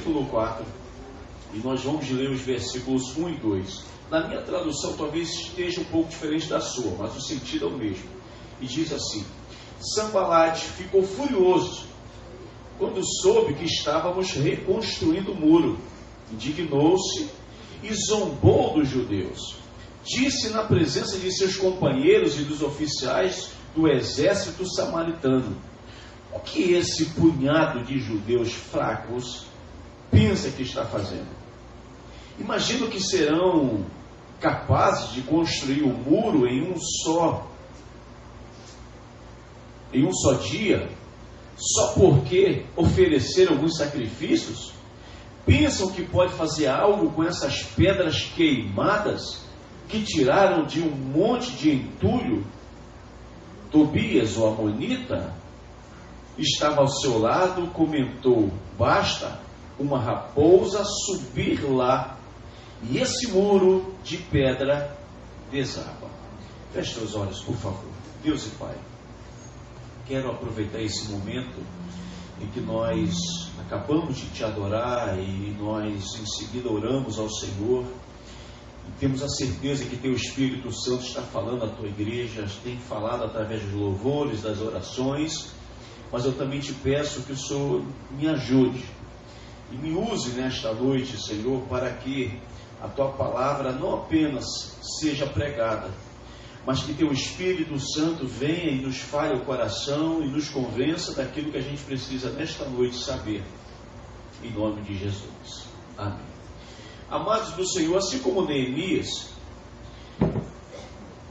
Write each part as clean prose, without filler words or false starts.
capítulo 4, e nós vamos ler os versículos 1 e 2. Na minha tradução talvez esteja um pouco diferente da sua, mas o sentido é o mesmo. E diz assim: Sanbalate ficou furioso quando soube que estávamos reconstruindo o muro. Indignou-se e zombou dos judeus. Disse na presença de seus companheiros e dos oficiais do exército samaritano: o que esse punhado de judeus fracos pensa que está fazendo? Imagino que serão capazes de construir o muro em um só dia, só porque ofereceram alguns sacrifícios? Pensam que pode fazer algo com essas pedras queimadas que tiraram de um monte de entulho? Tobias, o amonita, estava ao seu lado, comentou: basta uma raposa subir lá e esse muro de pedra desaba. Feche seus olhos, por favor. Deus e Pai, quero aproveitar esse momento em que nós acabamos de te adorar e nós em seguida oramos ao Senhor e temos a certeza que teu Espírito Santo está falando à tua igreja, tem falado através dos louvores, das orações, mas eu também te peço que o Senhor me ajude e me use nesta noite, Senhor, para que a tua palavra não apenas seja pregada, mas que teu Espírito Santo venha e nos fale o coração e nos convença daquilo que a gente precisa nesta noite saber, em nome de Jesus. Amém. Amados do Senhor, assim como Neemias,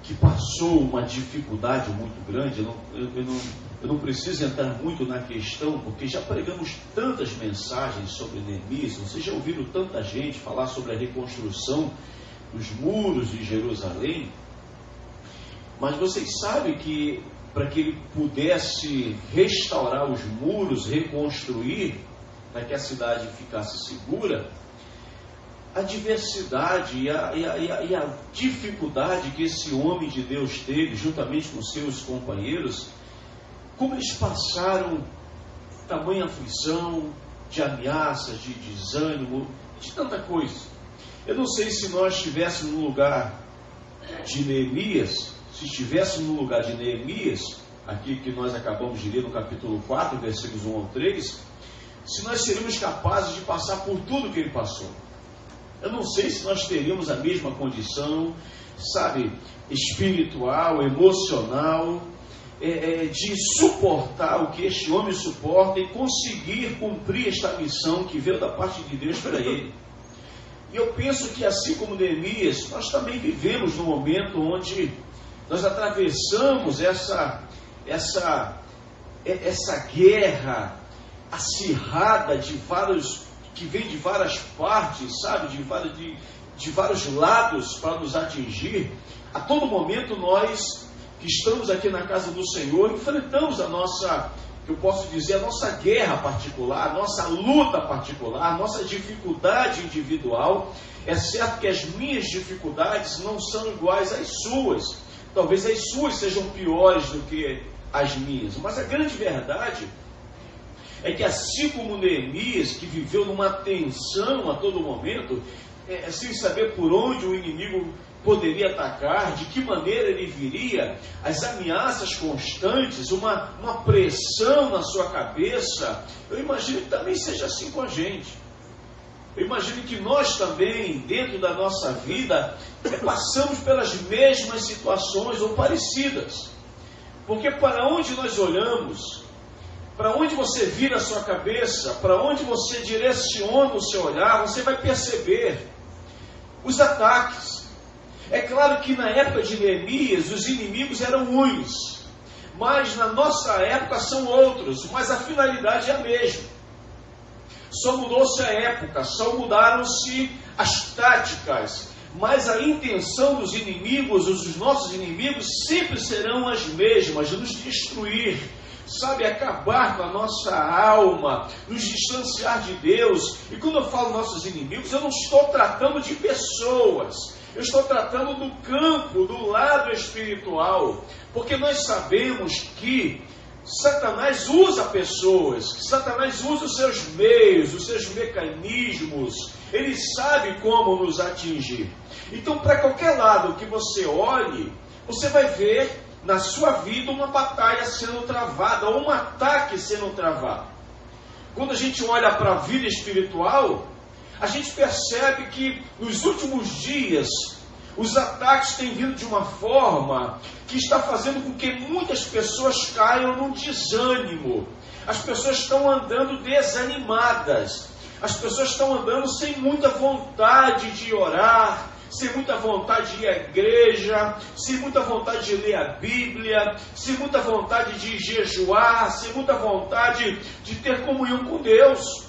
que passou uma dificuldade muito grande, eu não preciso entrar muito na questão, porque já pregamos tantas mensagens sobre Neemias, vocês já ouviram tanta gente falar sobre a reconstrução dos muros de Jerusalém, mas vocês sabem que para que ele pudesse restaurar os muros, reconstruir, para que a cidade ficasse segura, a diversidade e a dificuldade que esse homem de Deus teve, juntamente com seus companheiros, como eles passaram tamanha aflição, de ameaças, de desânimo, de tanta coisa. Eu não sei se nós estivéssemos no lugar de Neemias, aqui que nós acabamos de ler no capítulo 4, versículos 1 ao 3, se nós seríamos capazes de passar por tudo que ele passou. Eu não sei se nós teríamos a mesma condição, espiritual, emocional, de suportar o que este homem suporta e conseguir cumprir esta missão que veio da parte de Deus para ele. E eu penso que assim como Neemias, nós também vivemos num momento onde nós atravessamos essa guerra acirrada que vem de várias partes, de vários lados para nos atingir. A todo momento nós que estamos aqui na casa do Senhor enfrentamos a nossa guerra particular, a nossa luta particular, a nossa dificuldade individual. É certo que as minhas dificuldades não são iguais às suas, talvez as suas sejam piores do que as minhas, mas a grande verdade é que assim como Neemias, que viveu numa tensão a todo momento, sem saber por onde o inimigo poderia atacar, de que maneira ele viria, as ameaças constantes, uma pressão na sua cabeça, eu imagino que também seja assim com a gente. Eu imagino que nós também, dentro da nossa vida, passamos pelas mesmas situações ou parecidas. Porque para onde nós olhamos, para onde você vira a sua cabeça, para onde você direciona o seu olhar, você vai perceber os ataques. É claro que na época de Neemias, os inimigos eram uns, mas na nossa época são outros, mas a finalidade é a mesma. Só mudou-se a época, só mudaram-se as táticas, mas a intenção dos inimigos, dos nossos inimigos, sempre serão as mesmas, de nos destruir, acabar com a nossa alma, nos distanciar de Deus. E quando eu falo nossos inimigos, eu não estou tratando de pessoas, eu estou tratando do campo, do lado espiritual, porque nós sabemos que Satanás usa pessoas, que Satanás usa os seus meios, os seus mecanismos. Ele sabe como nos atingir. Então, para qualquer lado que você olhe, você vai ver na sua vida uma batalha sendo travada, ou um ataque sendo travado. Quando a gente olha para a vida espiritual, a gente percebe que nos últimos dias os ataques têm vindo de uma forma que está fazendo com que muitas pessoas caiam num desânimo. As pessoas estão andando desanimadas. As pessoas estão andando sem muita vontade de orar, sem muita vontade de ir à igreja, sem muita vontade de ler a Bíblia, sem muita vontade de jejuar, sem muita vontade de ter comunhão com Deus.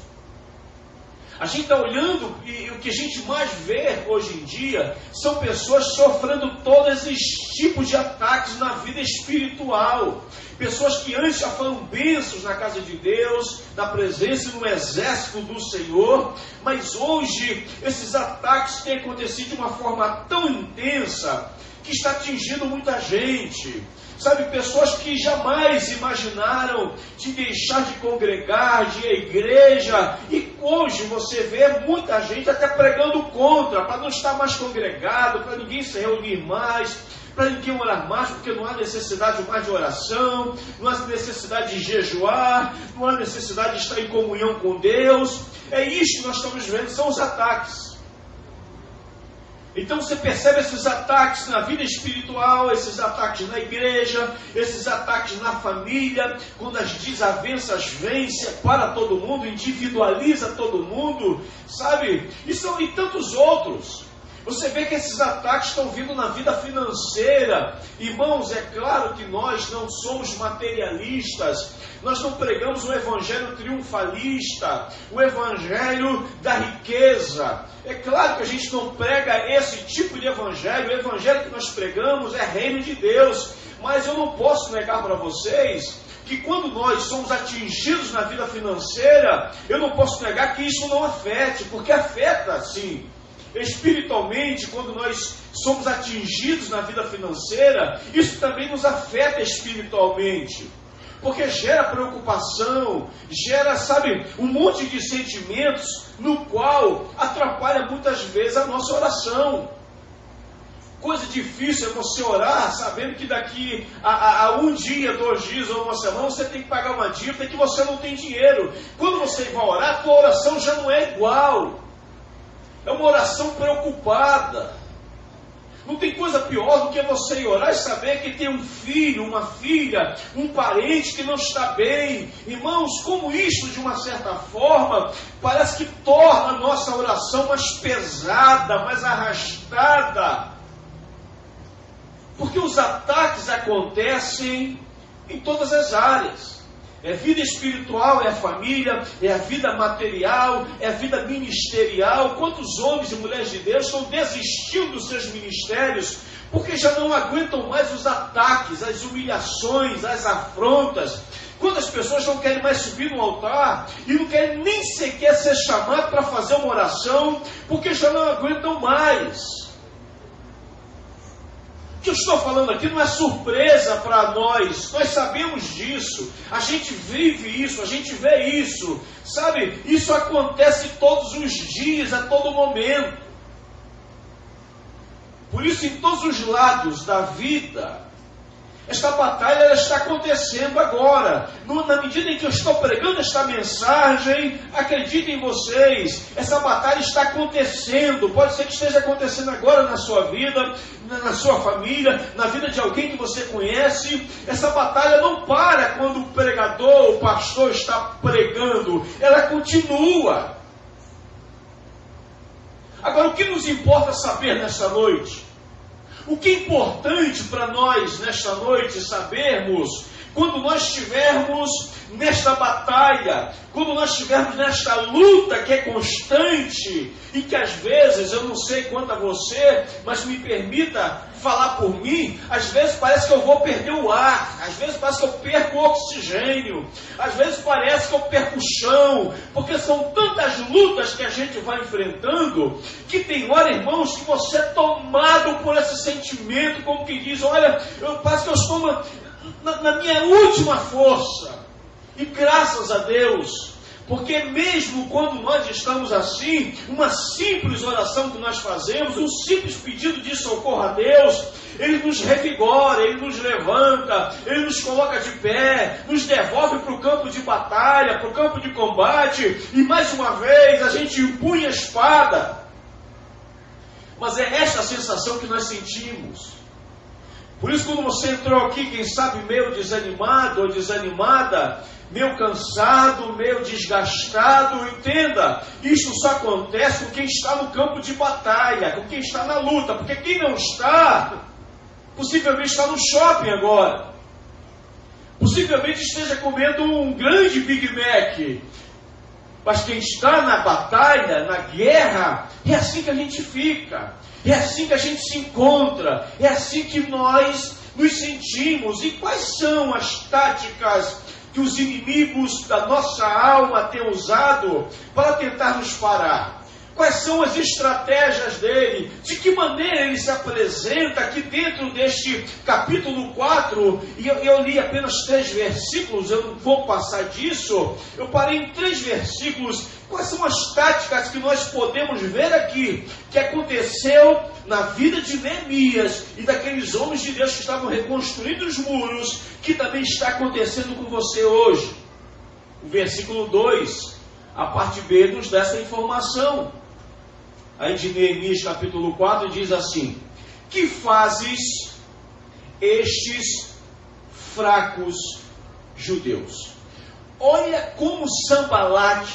A gente está olhando e o que a gente mais vê hoje em dia são pessoas sofrendo todos esses tipos de ataques na vida espiritual. Pessoas que antes já foram bênçãos na casa de Deus, na presença e no exército do Senhor, mas hoje esses ataques têm acontecido de uma forma tão intensa que está atingindo muita gente. Sabe, pessoas que jamais imaginaram de deixar de congregar, de ir à igreja, e hoje você vê muita gente até pregando contra, para não estar mais congregado, para ninguém se reunir mais, para ninguém orar mais, porque não há necessidade mais de oração, não há necessidade de jejuar, não há necessidade de estar em comunhão com Deus. É isso que nós estamos vendo, são os ataques. Então você percebe esses ataques na vida espiritual, esses ataques na igreja, esses ataques na família, quando as desavenças vêm, separa todo mundo, individualiza todo mundo, sabe? E tantos outros. Você vê que esses ataques estão vindo na vida financeira. Irmãos, é claro que nós não somos materialistas. Nós não pregamos o evangelho triunfalista, o evangelho da riqueza. É claro que a gente não prega esse tipo de evangelho. O evangelho que nós pregamos é reino de Deus. Mas eu não posso negar para vocês que quando nós somos atingidos na vida financeira, eu não posso negar que isso não afete, porque afeta sim. Espiritualmente, quando nós somos atingidos na vida financeira, isso também nos afeta espiritualmente, porque gera preocupação, gera, sabe, um monte de sentimentos, no qual atrapalha muitas vezes a nossa oração. Coisa difícil é você orar sabendo que daqui a um dia, 2 dias ou uma semana você tem que pagar uma dívida e que você não tem dinheiro. Quando você vai orar, a tua oração já não é igual. É uma oração preocupada. Não tem coisa pior do que você ir orar e saber que tem um filho, uma filha, um parente que não está bem. Irmãos, como isto, de uma certa forma, parece que torna a nossa oração mais pesada, mais arrastada. Porque os ataques acontecem em todas as áreas. É vida espiritual, é a família, é a vida material, é a vida ministerial. Quantos homens e mulheres de Deus estão desistindo dos seus ministérios porque já não aguentam mais os ataques, as humilhações, as afrontas. Quando as pessoas não querem mais subir no altar e não querem nem sequer ser chamados para fazer uma oração porque já não aguentam mais. O que eu estou falando aqui não é surpresa para nós sabemos disso, a gente vive isso, a gente vê isso, sabe? Isso acontece todos os dias, a todo momento. Por isso, em todos os lados da vida, esta batalha ela está acontecendo agora. Na medida em que eu estou pregando esta mensagem, acreditem vocês, essa batalha está acontecendo. Pode ser que esteja acontecendo agora na sua vida, na sua família, na vida de alguém que você conhece. Essa batalha não para quando o pregador, o pastor está pregando. Ela continua. Agora, o que nos importa saber nesta noite? O que é importante para nós nesta noite sabermos, quando nós estivermos nesta batalha, quando nós estivermos nesta luta que é constante, e que às vezes, eu não sei quanto a você, mas me permita falar por mim, às vezes parece que eu vou perder o ar, às vezes parece que eu perco o oxigênio, às vezes parece que eu perco o chão, porque são tantas lutas que a gente vai enfrentando, que tem hora, irmãos, que você é tomado por esse sentimento, como que diz, olha, parece que eu estou na minha última força. E graças a Deus, porque mesmo quando nós estamos assim, uma simples oração que nós fazemos, um simples pedido de socorro a Deus, Ele nos revigora, Ele nos levanta, Ele nos coloca de pé, nos devolve para o campo de batalha, para o campo de combate, e mais uma vez a gente empunha a espada. Mas é esta a sensação que nós sentimos. Por isso, quando você entrou aqui, quem sabe meio desanimado ou desanimada, meio cansado, meio desgastado, entenda, isso só acontece com quem está no campo de batalha, com quem está na luta, porque quem não está, possivelmente está no shopping agora, possivelmente esteja comendo um grande Big Mac, mas quem está na batalha, na guerra, é assim que a gente fica, é assim que a gente se encontra, é assim que nós nos sentimos. E quais são as táticas que os inimigos da nossa alma têm usado para tentar nos parar? Quais são as estratégias dele? De que maneira ele se apresenta aqui dentro deste capítulo 4? E eu li apenas 3 versículos, eu não vou passar disso. Eu parei em 3 versículos. Quais são as táticas que nós podemos ver aqui, que aconteceu na vida de Neemias e daqueles homens de Deus que estavam reconstruindo os muros, que também está acontecendo com você hoje? O versículo 2, a parte B, nos dá essa informação. Aí de Neemias capítulo 4 diz assim: que fazes estes fracos judeus? Olha como Sanbalat,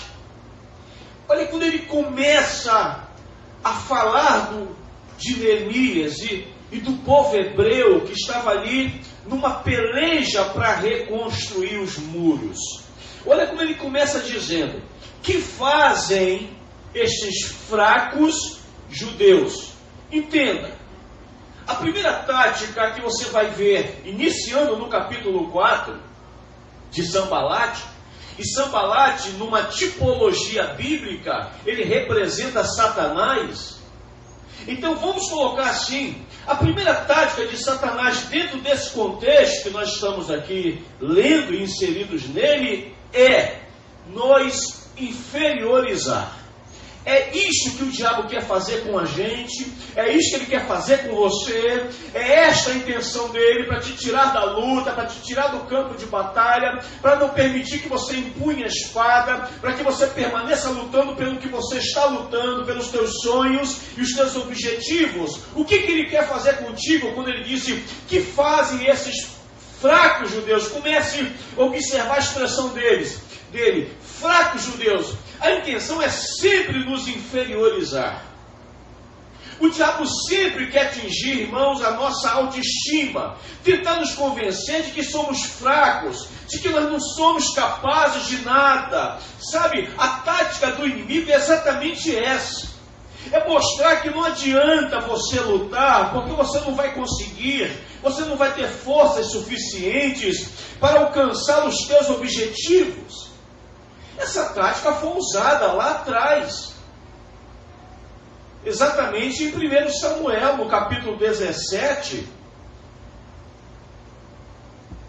olha quando ele começa a falar de Neemias e do povo hebreu que estava ali numa peleja para reconstruir os muros. Olha como ele começa dizendo: que fazem estes fracos judeus? Entenda, a primeira tática que você vai ver, iniciando no capítulo 4, de Sanbalat, e Sanbalat, numa tipologia bíblica, ele representa Satanás. Então vamos colocar assim: a primeira tática de Satanás dentro desse contexto que nós estamos aqui lendo e inseridos nele é nos inferiorizar. É isso que o diabo quer fazer com a gente, é isso que ele quer fazer com você, é esta a intenção dele, para te tirar da luta, para te tirar do campo de batalha, para não permitir que você empunhe a espada, para que você permaneça lutando pelo que você está lutando, pelos teus sonhos e os teus objetivos. O que ele quer fazer contigo quando ele disse que fazem esses fracos judeus? Comece a observar a expressão dele, fracos judeus. A intenção é sempre nos inferiorizar. O diabo sempre quer atingir, irmãos, a nossa autoestima, tentar nos convencer de que somos fracos, de que nós não somos capazes de nada. Sabe, a tática do inimigo é exatamente essa. É mostrar que não adianta você lutar, porque você não vai conseguir, você não vai ter forças suficientes para alcançar os teus objetivos. Essa tática foi usada lá atrás, exatamente em 1 Samuel, no capítulo 17,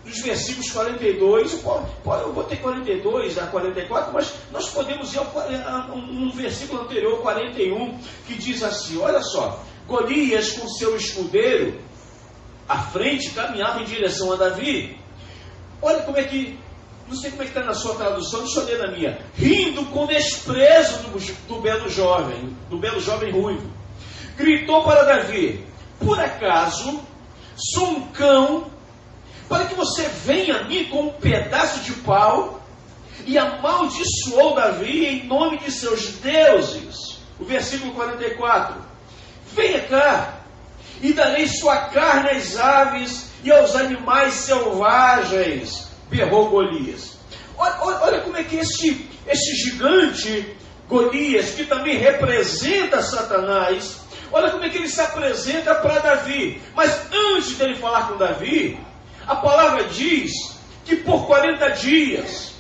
dos versículos 42, eu vou ter 42 a 44, mas nós podemos ir a um versículo anterior, 41, que diz assim: olha só, Golias com seu escudeiro à frente caminhava em direção a Davi. Olha como é que, não sei como é que está na sua tradução, deixa eu ler na minha. Rindo com desprezo do belo jovem ruivo, gritou para Davi: por acaso sou um cão para que você venha a mim com um pedaço de pau? E amaldiçoou Davi em nome de seus deuses. O versículo 44: venha cá e darei sua carne às aves e aos animais selvagens, berrou Golias. Olha como é que esse gigante Golias, que também representa Satanás, olha como é que ele se apresenta para Davi. Mas antes dele falar com Davi, a palavra diz que por 40 dias,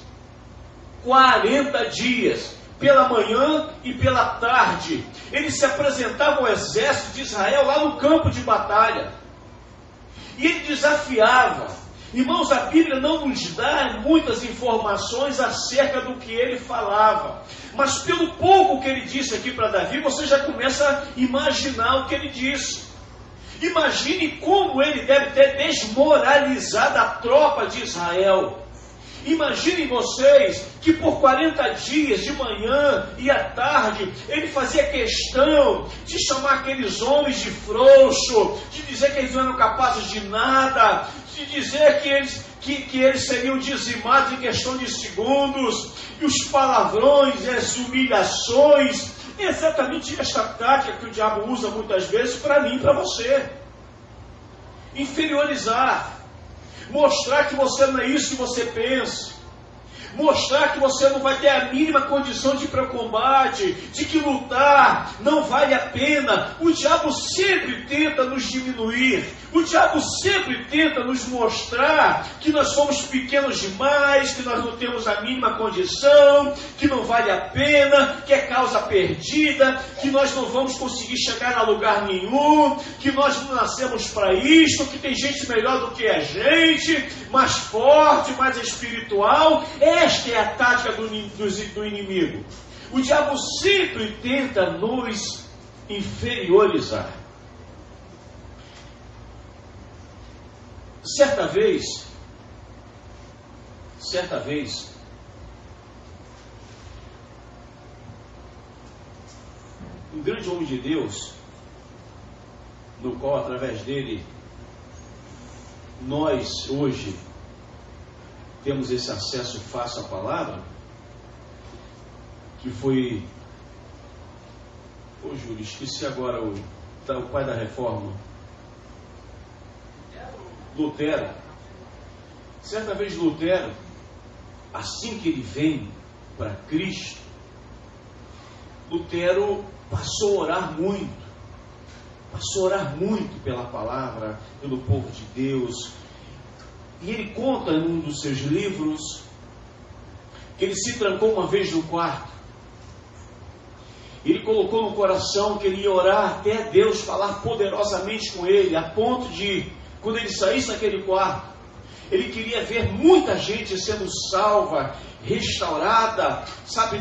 pela manhã e pela tarde, ele se apresentava ao exército de Israel lá no campo de batalha. E ele desafiava, Irmãos, a Bíblia não nos dá muitas informações acerca do que ele falava. Mas pelo pouco que ele disse aqui para Davi, você já começa a imaginar o que ele disse. Imagine como ele deve ter desmoralizado a tropa de Israel. Imaginem vocês que por 40 dias, de manhã e à tarde, ele fazia questão de chamar aqueles homens de frouxo, de dizer que eles não eram capazes de nada, de dizer que eles seriam dizimados em questão de segundos, e os palavrões e as humilhações. É exatamente esta tática que o diabo usa muitas vezes para mim e para você. Inferiorizar. Mostrar que você não é isso que você pensa. Mostrar que você não vai ter a mínima condição de ir para o combate, de que lutar não vale a pena. O diabo sempre tenta nos diminuir. O diabo sempre tenta nos mostrar que nós somos pequenos demais, que nós não temos a mínima condição, que não vale a pena, que é causa perdida, que nós não vamos conseguir chegar a lugar nenhum, que nós não nascemos para isto, que tem gente melhor do que a gente, mais forte, mais espiritual. Esta é a tática do inimigo. O diabo sempre tenta nos inferiorizar. Certa vez, um grande homem de Deus, no qual através dele nós hoje temos esse acesso fácil à palavra, que foi, Júlio, esqueci agora o pai da reforma, Lutero. Certa vez Lutero, assim que ele vem para Cristo, Lutero passou a orar muito pela palavra, pelo povo de Deus. E ele conta em um dos seus livros que ele se trancou uma vez no quarto. Ele colocou no coração que ele ia orar até Deus falar poderosamente com ele, a ponto de, quando ele saísse daquele quarto, ele queria ver muita gente sendo salva, restaurada,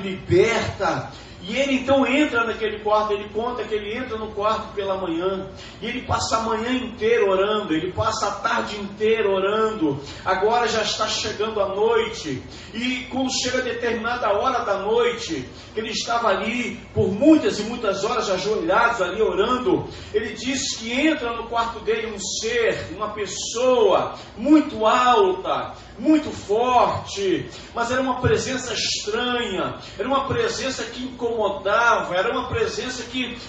liberta. E ele então entra naquele quarto. Ele conta que ele entra no quarto pela manhã, e ele passa a manhã inteira orando, ele passa a tarde inteira orando. Agora já está chegando a noite, e quando chega determinada hora da noite, ele estava ali por muitas e muitas horas ajoelhados ali orando. Ele diz que entra no quarto dele um ser, uma pessoa muito alta, muito forte, mas era uma presença estranha, era uma presença que incomodava, era uma presença que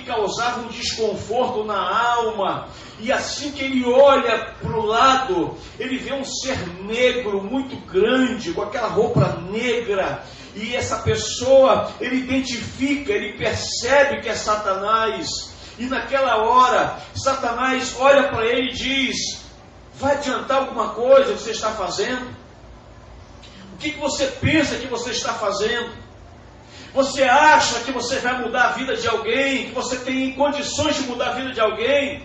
causava um desconforto na alma. E assim que ele olha para o lado, ele vê um ser negro muito grande, com aquela roupa negra. E essa pessoa, ele identifica, ele percebe que é Satanás. E naquela hora, Satanás olha para ele e diz: vai adiantar alguma coisa que você está fazendo? O que você pensa que você está fazendo? Você acha que você vai mudar a vida de alguém? Que você tem condições de mudar a vida de alguém?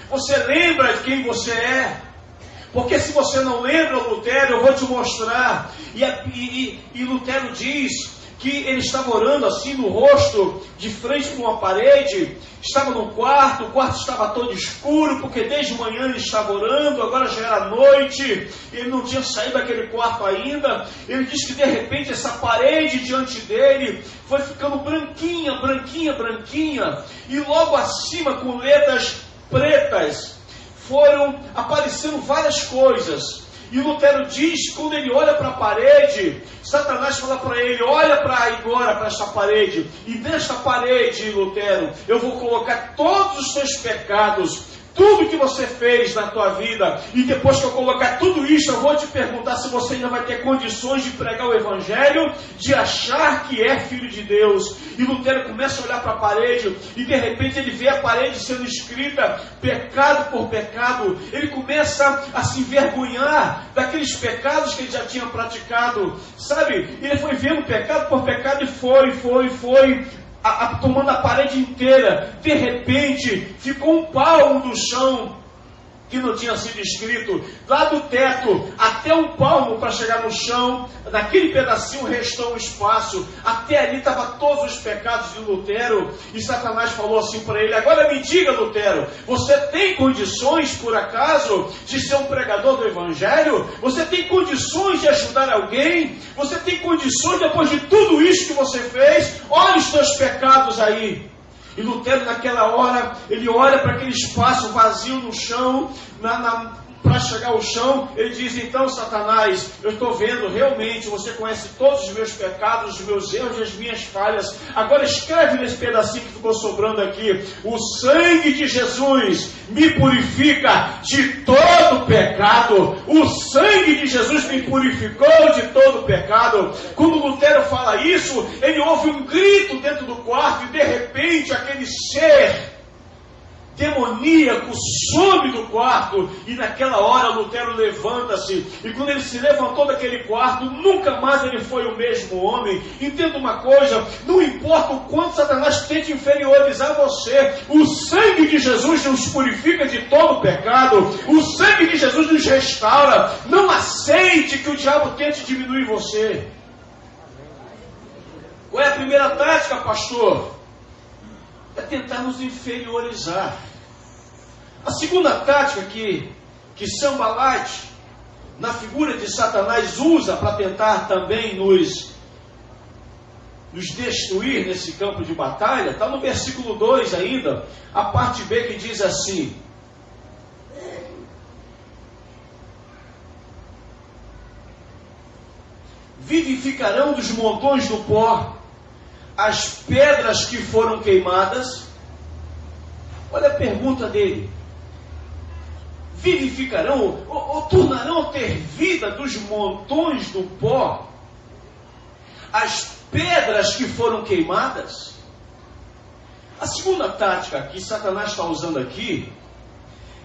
Você lembra de quem você é? Porque se você não lembra, Lutero, eu vou te mostrar. E Lutero diz que ele estava orando assim no rosto, de frente para uma parede. Estava no quarto, o quarto estava todo escuro, porque desde manhã ele estava orando, agora já era noite, ele não tinha saído daquele quarto ainda. Ele diz que de repente essa parede diante dele foi ficando branquinha, branquinha, branquinha, e logo acima, com letras pretas, foram aparecendo várias coisas. E Lutero diz que quando ele olha para a parede, Satanás fala para ele: olha para esta parede, e nesta parede, Lutero, eu vou colocar todos os teus pecados, tudo que você fez na tua vida, e depois que eu colocar tudo isso, eu vou te perguntar se você ainda vai ter condições de pregar o Evangelho, de achar que é filho de Deus. E Lutero começa a olhar para a parede, e de repente ele vê a parede sendo escrita pecado por pecado. Ele começa a se envergonhar daqueles pecados que ele já tinha praticado, ele foi vendo pecado por pecado, e foi tomando a parede inteira. De repente ficou um palmo do chão, que não tinha sido escrito, lá do teto até um palmo para chegar no chão, naquele pedacinho restou um espaço, até ali estavam todos os pecados de Lutero, e Satanás falou assim para ele: agora me diga, Lutero, você tem condições, por acaso, de ser um pregador do Evangelho? Você tem condições de ajudar alguém? Você tem condições, depois de tudo isso que você fez? Olha os teus pecados aí. E Lutero, naquela hora, ele olha para aquele espaço vazio no chão, para chegar ao chão, ele diz: então, Satanás, eu estou vendo, realmente, você conhece todos os meus pecados, os meus erros e as minhas falhas. Agora escreve nesse pedacinho que ficou sobrando aqui: o sangue de Jesus me purifica de todo pecado. O sangue de Jesus me purificou de todo pecado. Quando Lutero fala isso, ele ouve um grito dentro do quarto e de repente aquele ser demoníaco some do quarto, e naquela hora Lutero levanta-se, e quando ele se levantou daquele quarto, nunca mais ele foi o mesmo homem. Entenda uma coisa: não importa o quanto Satanás tente inferiorizar você, o sangue de Jesus nos purifica de todo pecado, o sangue de Jesus nos restaura. Não aceite que o diabo tente diminuir você. Qual é a primeira tática, pastor? É tentar nos inferiorizar. A segunda tática que Sanballat, na figura de Satanás, usa para tentar também nos destruir nesse campo de batalha, está no versículo 2 ainda, a parte B, que diz assim: vivificarão dos montões do pó as pedras que foram queimadas. Olha a pergunta dele: vivificarão ou tornarão a ter vida dos montões do pó as pedras que foram queimadas? A segunda tática que Satanás está usando aqui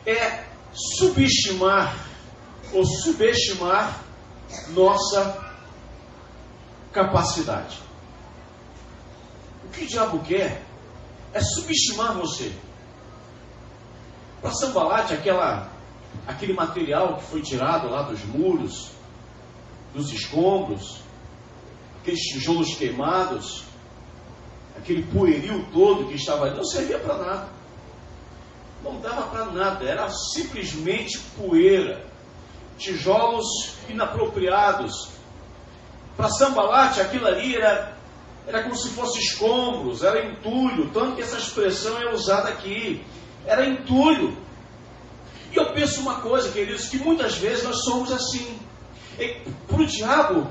é subestimar nossa capacidade. O que o diabo quer é subestimar você. Para Sanballat, aquele material que foi tirado lá dos muros, dos escombros, aqueles tijolos queimados, aquele poerio todo que estava ali, não servia para nada. Não dava para nada, era simplesmente poeira, tijolos inapropriados. Para Sanballat, aquilo ali era como se fosse escombros, era entulho, tanto que essa expressão é usada aqui. Era entulho. E eu penso uma coisa, queridos, que muitas vezes nós somos assim. Para o diabo,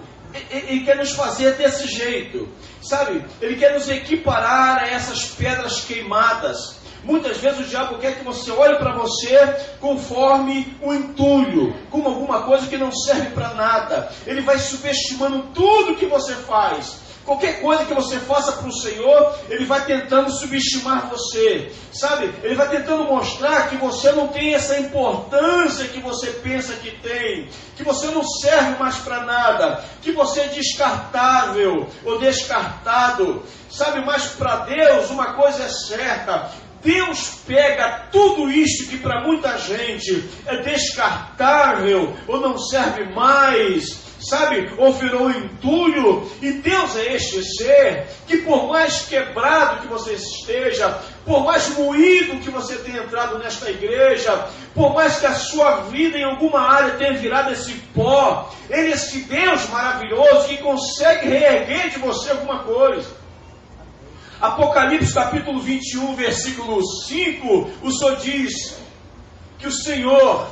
ele quer nos fazer desse jeito, sabe? Ele quer nos equiparar a essas pedras queimadas. Muitas vezes o diabo quer que você olhe para você conforme um entulho, como alguma coisa que não serve para nada. Ele vai subestimando tudo que você faz. Qualquer coisa que você faça para o Senhor, ele vai tentando subestimar você, sabe? Ele vai tentando mostrar que você não tem essa importância que você pensa que tem, que você não serve mais para nada, que você é descartável ou descartado, sabe? Mas para Deus uma coisa é certa: Deus pega tudo isso que para muita gente é descartável ou não serve mais, sabe, ou virou entulho, e Deus é este ser que, por mais quebrado que você esteja, por mais moído que você tenha entrado nesta igreja, por mais que a sua vida em alguma área tenha virado esse pó, Ele é esse Deus maravilhoso que consegue reerguer de você alguma coisa. Apocalipse capítulo 21, versículo 5, o Senhor diz que o Senhor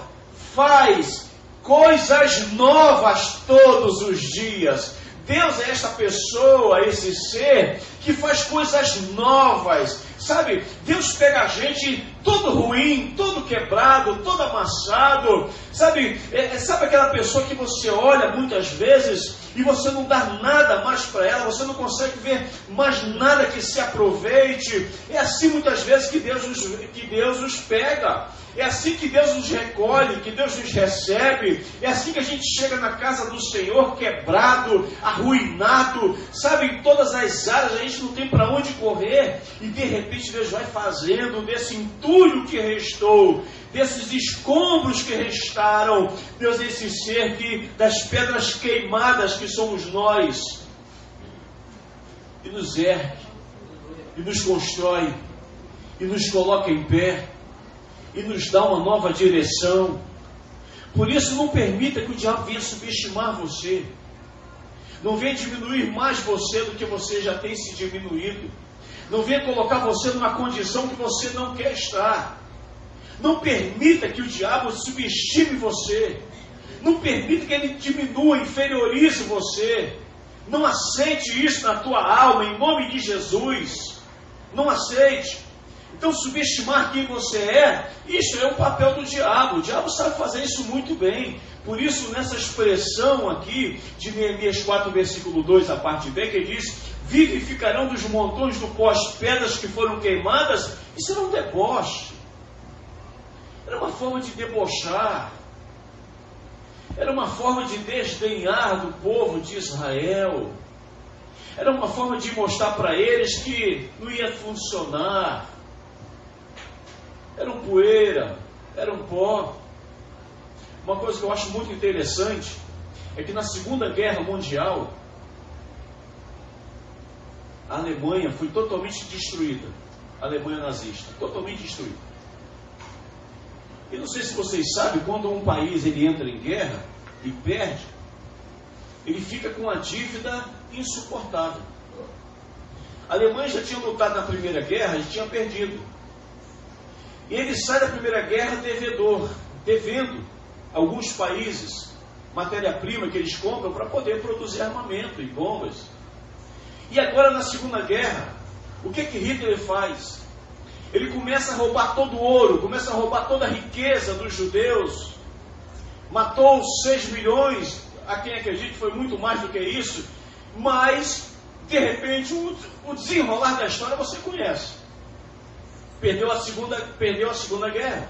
faz coisas novas todos os dias. Deus é esta pessoa, esse ser que faz coisas novas, sabe? Deus pega a gente todo ruim, todo quebrado, todo amassado, sabe? Sabe aquela pessoa que você olha muitas vezes e você não dá nada mais para ela, você não consegue ver mais nada que se aproveite? É assim muitas vezes que Deus nos pega. É assim que Deus nos recolhe, que Deus nos recebe. É assim que a gente chega na casa do Senhor quebrado, arruinado, sabe, em todas as áreas, a gente não tem para onde correr. E de repente Deus vai fazendo desse entulho que restou, desses escombros que restaram, Deus é esse ser que, das pedras queimadas que somos nós, e nos ergue, e nos constrói, e nos coloca em pé, e nos dá uma nova direção. Por isso, não permita que o diabo venha subestimar você. Não venha diminuir mais você do que você já tem se diminuído. Não venha colocar você numa condição que você não quer estar. Não permita que o diabo subestime você. Não permita que ele diminua, inferiorize você. Não aceite isso na tua alma, em nome de Jesus. Não aceite. Então, subestimar quem você é, isso é o papel do diabo. O diabo sabe fazer isso muito bem. Por isso, nessa expressão aqui, de Neemias 4, versículo 2, a parte B, que diz: vivificarão dos montões do pó as pedras que foram queimadas. Isso era um deboche. Era uma forma de debochar. Era uma forma de desdenhar do povo de Israel. Era uma forma de mostrar para eles que não ia funcionar. Era um poeira, era um pó. Uma coisa que eu acho muito interessante é que na Segunda Guerra Mundial, a Alemanha foi totalmente destruída. A Alemanha nazista, totalmente destruída. E não sei se vocês sabem, quando um país ele entra em guerra e perde, ele fica com uma dívida insuportável. A Alemanha já tinha lutado na Primeira Guerra e tinha perdido. E ele sai da Primeira Guerra devedor, devendo alguns países matéria-prima que eles compram para poder produzir armamento e bombas. E agora na Segunda Guerra, o que Hitler faz? Ele começa a roubar todo o ouro, começa a roubar toda a riqueza dos judeus. Matou 6 milhões, há quem acredite que foi muito mais do que isso, mas, de repente, o desenrolar da história você conhece. Perdeu a Segunda Guerra.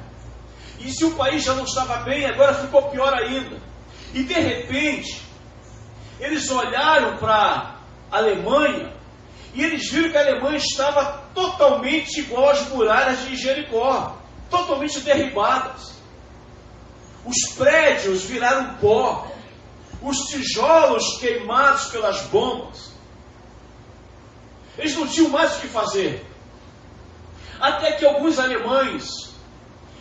E se o país já não estava bem, agora ficou pior ainda. E de repente, eles olharam para a Alemanha e eles viram que a Alemanha estava totalmente igual às muralhas de Jericó, totalmente derribadas. Os prédios viraram pó, os tijolos queimados pelas bombas. Eles não tinham mais o que fazer. Até que alguns alemães,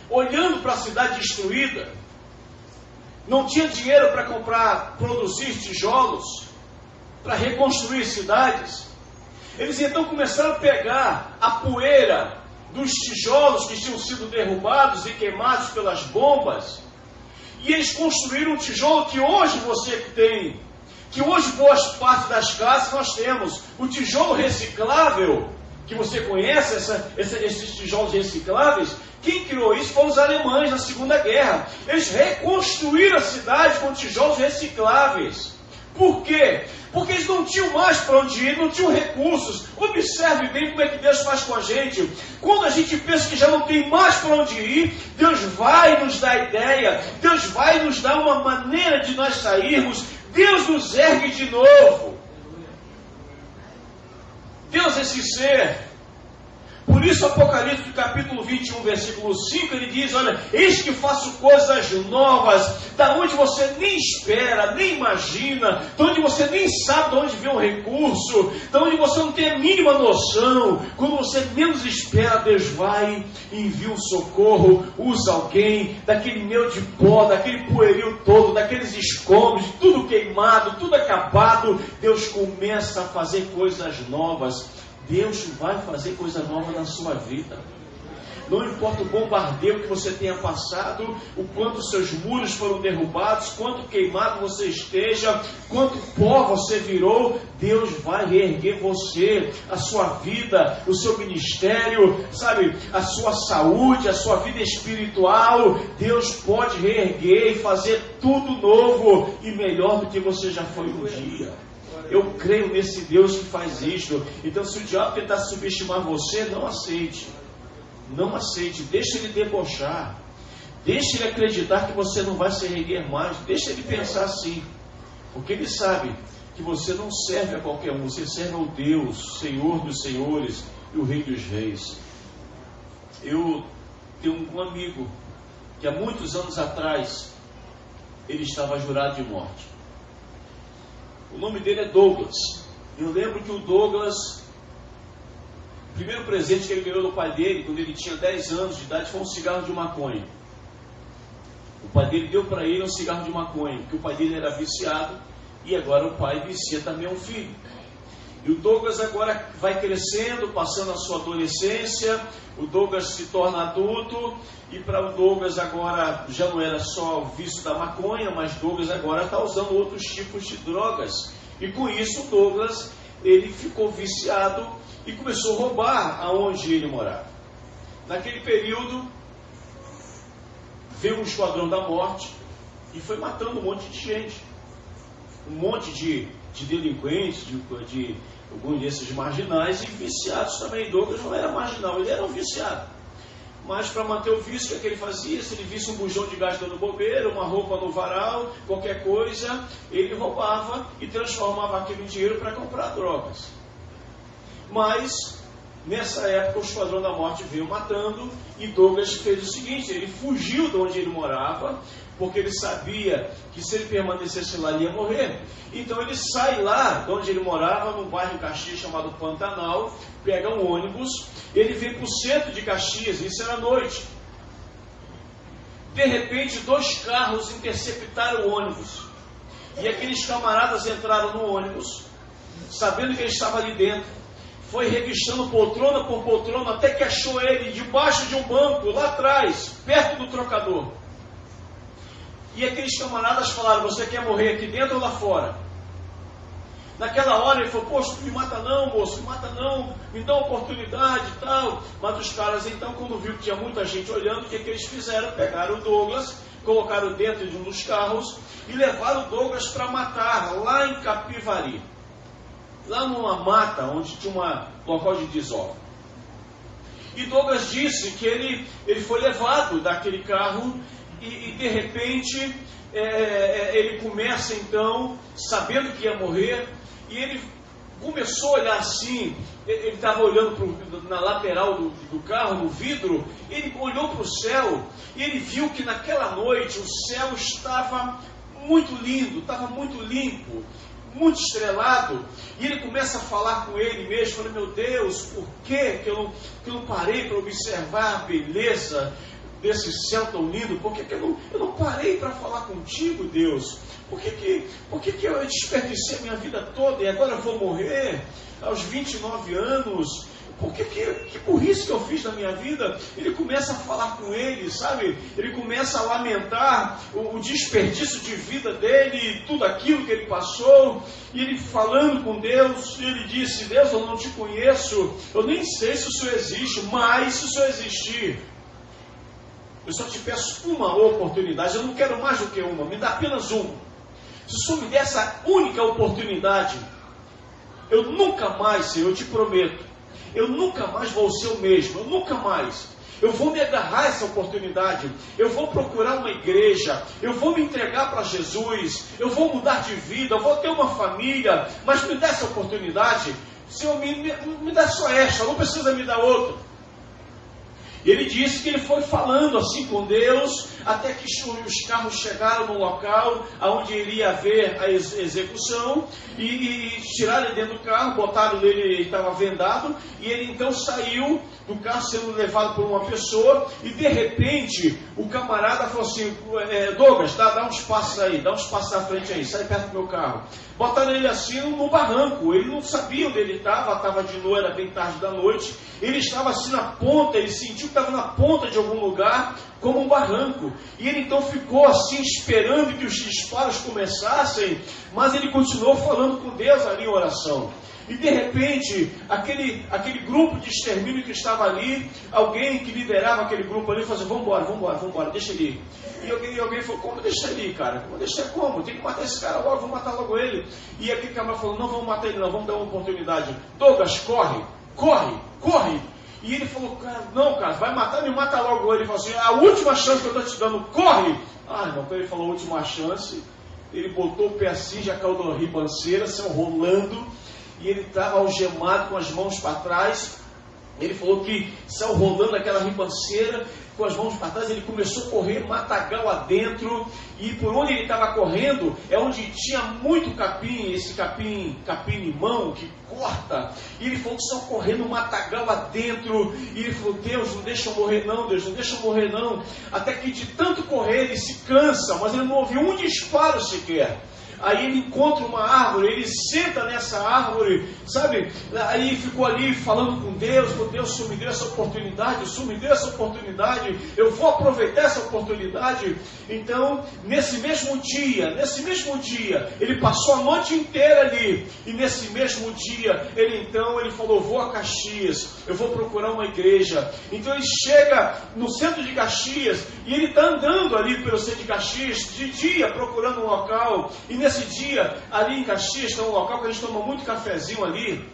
olhando para a cidade destruída, não tinham dinheiro para produzir tijolos, para reconstruir cidades. Eles então começaram a pegar a poeira dos tijolos que tinham sido derrubados e queimados pelas bombas, e eles construíram um tijolo que hoje você tem, que hoje boas partes das casas nós temos, o tijolo reciclável, que você conhece, esses tijolos recicláveis. Quem criou isso foram os alemães na Segunda Guerra. Eles reconstruíram a cidade com tijolos recicláveis. Por quê? Porque eles não tinham mais para onde ir, não tinham recursos. Observe bem como é que Deus faz com a gente. Quando a gente pensa que já não tem mais para onde ir, Deus vai nos dar ideia, Deus vai nos dar uma maneira de nós sairmos, Deus nos ergue de novo. Deus é esse ser. Por isso Apocalipse capítulo 21, versículo 5, ele diz: olha, eis que faço coisas novas, da onde você nem espera, nem imagina, da onde você nem sabe de onde vem um recurso, da onde você não tem a mínima noção. Quando você menos espera, Deus vai e envia um socorro, usa alguém, daquele meio de pó, daquele poerio todo, daqueles escombros, tudo queimado, tudo acabado. Deus começa a fazer coisas novas. Deus vai fazer coisa nova na sua vida. Não importa o bombardeio que você tenha passado, o quanto seus muros foram derrubados, quanto queimado você esteja, quanto pó você virou, Deus vai reerguer você, a sua vida, o seu ministério, sabe, a sua saúde, a sua vida espiritual. Deus pode reerguer e fazer tudo novo e melhor do que você já foi um dia. Eu creio nesse Deus que faz isto. Então, se o diabo tentar subestimar você, não aceite. Não aceite, deixa ele debochar. Deixe ele acreditar que você não vai se erguer mais. Deixe ele pensar assim. Porque ele sabe que você não serve a qualquer um. Você serve ao Deus, Senhor dos senhores e o Rei dos reis. Eu tenho um amigo que há muitos anos atrás ele estava jurado de morte. O nome dele é Douglas. Eu lembro que o Douglas, o primeiro presente que ele ganhou do pai dele, quando ele tinha 10 anos de idade, foi um cigarro de maconha. O pai dele deu para ele um cigarro de maconha, porque o pai dele era viciado, e agora o pai vicia também um filho. E o Douglas agora vai crescendo, passando a sua adolescência, o Douglas se torna adulto, e para o Douglas agora já não era só o vício da maconha, mas Douglas agora está usando outros tipos de drogas. E com isso o Douglas, ele ficou viciado e começou a roubar aonde ele morava. Naquele período, veio um esquadrão da morte e foi matando um monte de gente. Um monte de delinquentes, de alguns desses marginais e viciados também. Douglas não era marginal, ele era um viciado. Mas para manter o vício, o que ele fazia? Se ele visse um bujão de gás dando bobeira, uma roupa no varal, qualquer coisa, ele roubava e transformava aquilo em dinheiro para comprar drogas. Mas, nessa época, o esquadrão da morte veio matando e Douglas fez o seguinte: ele fugiu de onde ele morava, porque ele sabia que se ele permanecesse lá, ele ia morrer. Então ele sai lá de onde ele morava, num bairro em Caxias chamado Pantanal, pega um ônibus, ele vem para o centro de Caxias, isso era noite. De repente, 2 carros interceptaram o ônibus. E aqueles camaradas entraram no ônibus, sabendo que ele estava ali dentro, foi revistando poltrona por poltrona, até que achou ele debaixo de um banco, lá atrás, perto do trocador. E aqueles camaradas falaram: você quer morrer aqui dentro ou lá fora? Naquela hora ele falou: poxa, não me mata não, moço, me mata não, me dá uma oportunidade e tal. Mas os caras então, quando viu que tinha muita gente olhando, o que eles fizeram? Pegaram o Douglas, colocaram dentro de um dos carros e levaram o Douglas para matar, lá em Capivari. Lá numa mata, onde tinha um local de desova. E Douglas disse que ele foi levado daquele carro e de repente ele começa então, sabendo que ia morrer, e ele começou a olhar assim, ele estava olhando na lateral do carro, no vidro, ele olhou para o céu e ele viu que naquela noite o céu estava muito lindo, estava muito limpo, muito estrelado, e ele começa a falar com ele mesmo, falando: meu Deus, por que eu não parei para observar a beleza desse céu tão lindo? Por que eu não parei para falar contigo, Deus? Por que eu desperdicei a minha vida toda e agora eu vou morrer aos 29 anos? Que burrice que eu fiz na minha vida? Ele começa a falar com ele, sabe? Ele começa a lamentar o desperdício de vida dele, tudo aquilo que ele passou. E ele falando com Deus, ele disse: Deus, eu não te conheço, eu nem sei se o Senhor existe, mas se o Senhor existir, eu só te peço uma oportunidade, eu não quero mais do que uma, me dá apenas uma. Se o Senhor me der essa única oportunidade, eu nunca mais, Senhor, eu te prometo, eu nunca mais vou ser o mesmo, eu nunca mais. Eu vou me agarrar a essa oportunidade, eu vou procurar uma igreja, eu vou me entregar para Jesus, eu vou mudar de vida, eu vou ter uma família, mas me dá essa oportunidade. Senhor, me dá só esta, não precisa me dar outra. E ele disse que ele foi falando assim com Deus, até que os carros chegaram no local onde ele ia ver a execução, e tiraram ele dentro do carro, botaram nele, ele estava vendado, e ele então saiu do carro sendo levado por uma pessoa, e de repente o camarada falou assim: Douglas, dá uns passos aí, dá uns passos à frente aí, sai perto do meu carro. Botaram ele assim no barranco, ele não sabia onde ele estava de noite, era bem tarde da noite, ele estava assim na ponta, ele sentiu que estava na ponta de algum lugar, como um barranco, e ele então ficou assim esperando que os disparos começassem, mas ele continuou falando com Deus ali em oração. E de repente, aquele grupo de extermínio que estava ali, alguém que liderava aquele grupo ali, falou assim: vambora, deixa ele ir. E alguém falou: como deixa ele ir, cara? Como? Tem que matar esse cara logo, vamos matar logo ele. E aquele camarada falou: não vamos matar ele não, vamos dar uma oportunidade. Douglas, corre. E ele falou, cara, não, cara, vai matar, me mata logo. Ele falou assim, a última chance que eu estou te dando, corre. Ah, irmão, quando ele falou a última chance, ele botou o pé assim, já caiu da ribanceira, saiu rolando, e ele estava algemado com as mãos para trás. Ele falou que saiu rolando aquela ribanceira, com as mãos para trás, ele começou a correr matagal adentro, e por onde ele estava correndo, é onde tinha muito capim, esse capim-limão que corta, e ele falou que saiu correndo matagal adentro, e ele falou, Deus, não deixa eu morrer não, Deus, não deixa eu morrer não, até que de tanto correr ele se cansa, mas ele não ouviu um disparo sequer. Aí ele encontra uma árvore, ele senta nessa árvore, sabe? Aí ficou ali falando com Deus, o Senhor me deu essa oportunidade, o Senhor me deu essa oportunidade, eu vou aproveitar essa oportunidade. Então, nesse mesmo dia, ele passou a noite inteira ali, e nesse mesmo dia, ele falou, vou a Caxias, eu vou procurar uma igreja. Então ele chega no centro de Caxias, e ele está andando ali pelo centro de Caxias, de dia, procurando um local, e nesse dia, ali em Caxias, tem um local que a gente toma muito cafezinho ali,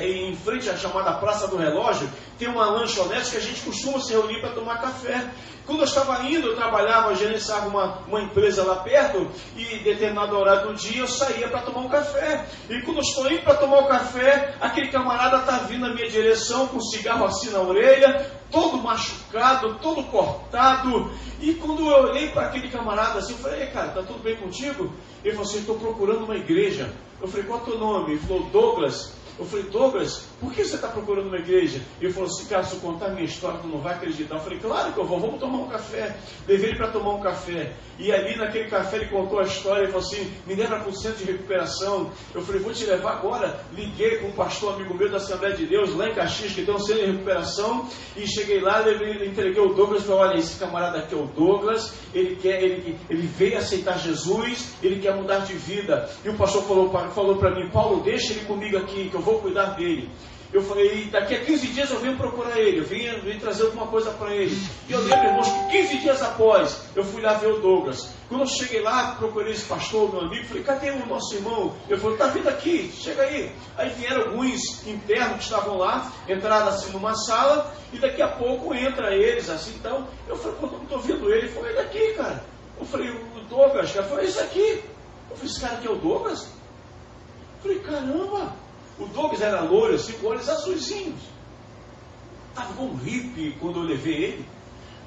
em frente à chamada Praça do Relógio, tem uma lanchonete que a gente costuma se reunir para tomar café. Quando eu estava indo, eu trabalhava, gerenciava uma empresa lá perto, e em determinado horário do dia eu saía para tomar um café. E quando eu estou indo para tomar o café, aquele camarada está vindo na minha direção com um cigarro assim na orelha, todo machucado, todo cortado. E quando eu olhei para aquele camarada assim, eu falei, cara, está tudo bem contigo? Ele falou assim, estou procurando uma igreja. Eu falei, qual é o teu nome? Ele falou, Douglas. Eu falei, Douglas, por que você está procurando uma igreja? Ele falou assim, cara, se eu contar a minha história, tu não vai acreditar. Eu falei, claro que eu vou, vamos tomar um café. Levei ele para tomar um café. E ali naquele café ele contou a história, ele falou assim, me leva para o centro de recuperação. Eu falei, vou te levar agora. Liguei com um pastor amigo meu da Assembleia de Deus, lá em Caxias, que tem um centro de recuperação. E cheguei lá, entreguei o Douglas e falei, olha, esse camarada aqui é o Douglas, ele veio aceitar Jesus, ele quer mudar de vida. E o pastor falou para mim, Paulo, deixa ele comigo aqui, que eu vou cuidar dele. Eu falei, daqui a 15 dias eu venho procurar ele, eu vim trazer alguma coisa para ele. E eu lembro, irmãos, que 15 dias após, eu fui lá ver o Douglas. Quando eu cheguei lá, procurei esse pastor, meu amigo, falei, cadê o nosso irmão? Eu falei, está vindo aqui, chega aí. Aí vieram alguns internos que estavam lá, entraram assim numa sala, e daqui a pouco entra eles, assim, então, eu falei, pô, não estou vendo ele. Ele falou, ele aqui, cara. Eu falei, o Douglas, cara, falei, isso aqui. Eu falei, esse cara aqui é o Douglas? Eu falei, caramba. O Douglas era loiro, assim, com olhos azuisinhos. Estava com um hippie quando eu levei ele.